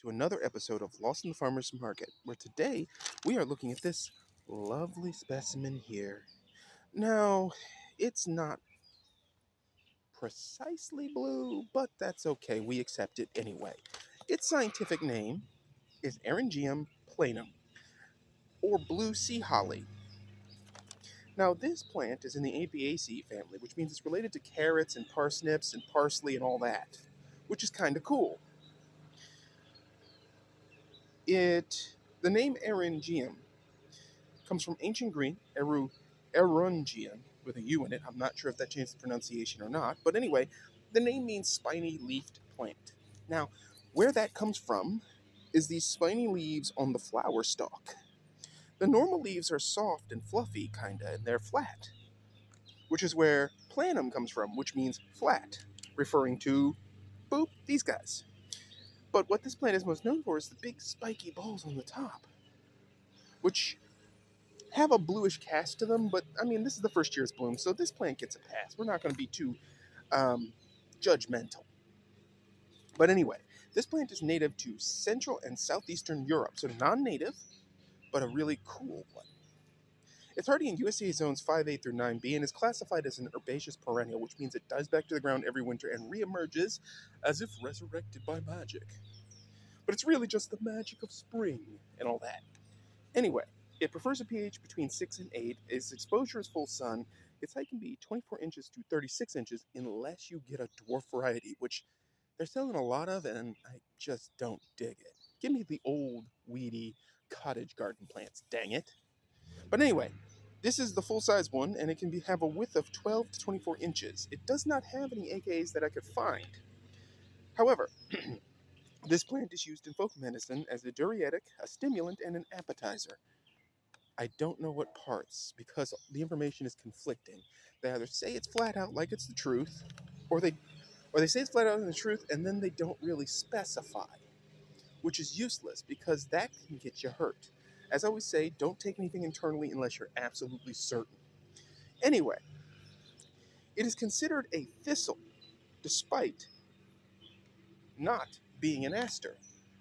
to another episode of Lost in the Farmer's Market, where today we are looking at this lovely specimen here. Now, it's not precisely blue, but that's okay, we accept it anyway. Its scientific name is Eryngium planum, or blue sea holly. Now, this plant is in the Apiaceae family, which means it's related to carrots and parsnips and parsley and all that, which is kind of cool. The name Eryngium comes from ancient Greek, Eryngium, with a U in it. I'm not sure if that changed the pronunciation or not, but anyway, the name means spiny-leafed plant. Now, where that comes from is these spiny leaves on the flower stalk. The normal leaves are soft and fluffy, kinda, and they're flat, which is where planum comes from, which means flat, referring to, boop, these guys. But what this plant is most known for is the big spiky balls on the top, which have a bluish cast to them, but I mean, this is the first year's bloom, so this plant gets a pass. We're not going to be too judgmental. But anyway, this plant is native to Central and Southeastern Europe, so non-native, but a really cool one. It's hardy in USDA zones 5A through 9B and is classified as an herbaceous perennial, which means it dies back to the ground every winter and reemerges as if resurrected by magic. But it's really just the magic of spring and all that. Anyway, it prefers a pH between 6 and 8. Its exposure is full sun. Its height can be 24 inches to 36 inches unless you get a dwarf variety, which they're selling a lot of, and I just don't dig it. Give me the old, weedy cottage garden plants, dang it. But anyway, this is the full-size one, and it can have a width of 12 to 24 inches. It does not have any AKAs that I could find. However, this plant is used in folk medicine as a diuretic, a stimulant, and an appetizer. I don't know what parts, because the information is conflicting. They either say it's flat out like it's the truth, or they say it's flat out in the truth, and then they don't really specify, which is useless, because that can get you hurt. As I always say, don't take anything internally unless you're absolutely certain. Anyway, it is considered a thistle, despite not being an aster,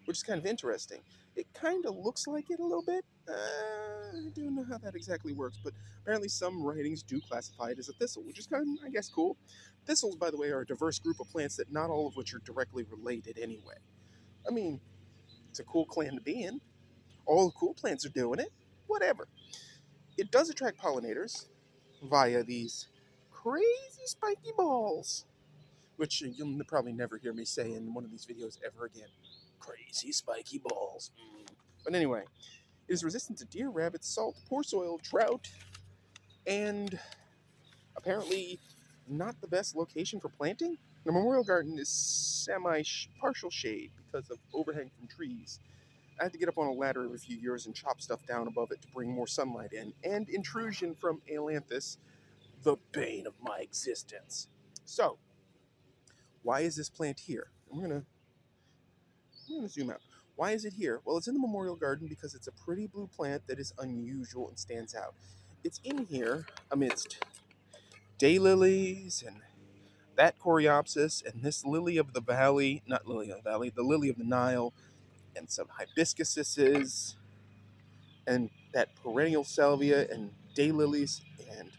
which is kind of interesting. It kind of looks like it a little bit. I don't know how that exactly works, but apparently some writings do classify it as a thistle, which is kind of, I guess, cool. Thistles, by the way, are a diverse group of plants that not all of which are directly related anyway. I mean, it's a cool clan to be in. All the cool plants are doing it. Whatever. It does attract pollinators via these crazy spiky balls, which you'll probably never hear me say in one of these videos ever again. Crazy spiky balls. But anyway, it is resistant to deer, rabbits, salt, poor soil, drought, and apparently not the best location for planting. The memorial garden is semi-partial shade because of overhang from trees. I had to get up on a ladder every few years and chop stuff down above it to bring more sunlight in, and intrusion from ailanthus, the bane of my existence. So, why is this plant here? I'm gonna zoom out. Why is it here? Well, it's in the memorial garden because it's a pretty blue plant that is unusual and stands out. It's in here amidst daylilies and that coreopsis and this lily of the valley, not lily of the valley, the lily of the Nile, and some hibiscuses, and that perennial salvia and daylilies and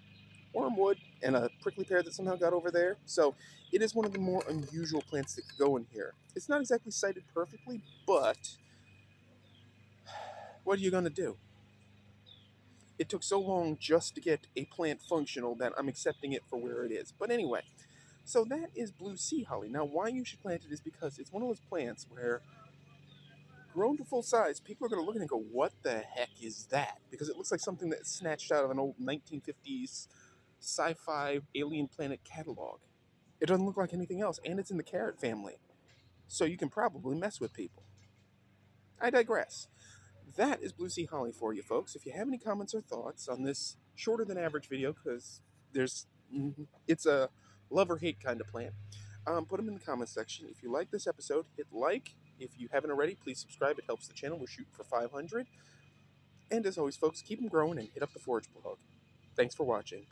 wormwood and a prickly pear that somehow got over there. So it is one of the more unusual plants that could go in here. It's not exactly sited perfectly, but what are you going to do? It took so long just to get a plant functional that I'm accepting it for where it is. But anyway, so that is blue sea holly. Now, why you should plant it is because it's one of those plants where, grown to full size, people are going to look at it and go, what the heck is that? Because it looks like something that's snatched out of an old 1950s sci-fi alien planet catalog. It doesn't look like anything else, and it's in the carrot family. So you can probably mess with people. I digress. That is blue sea holly for you folks. If you have any comments or thoughts on this shorter than average video, because it's a love or hate kind of plant, put them in the comments section. If you like this episode, hit like. If you haven't already, please subscribe. It helps the channel. We're shooting for 500. And as always, folks, keep them growing and hit up the forage blog. Thanks for watching.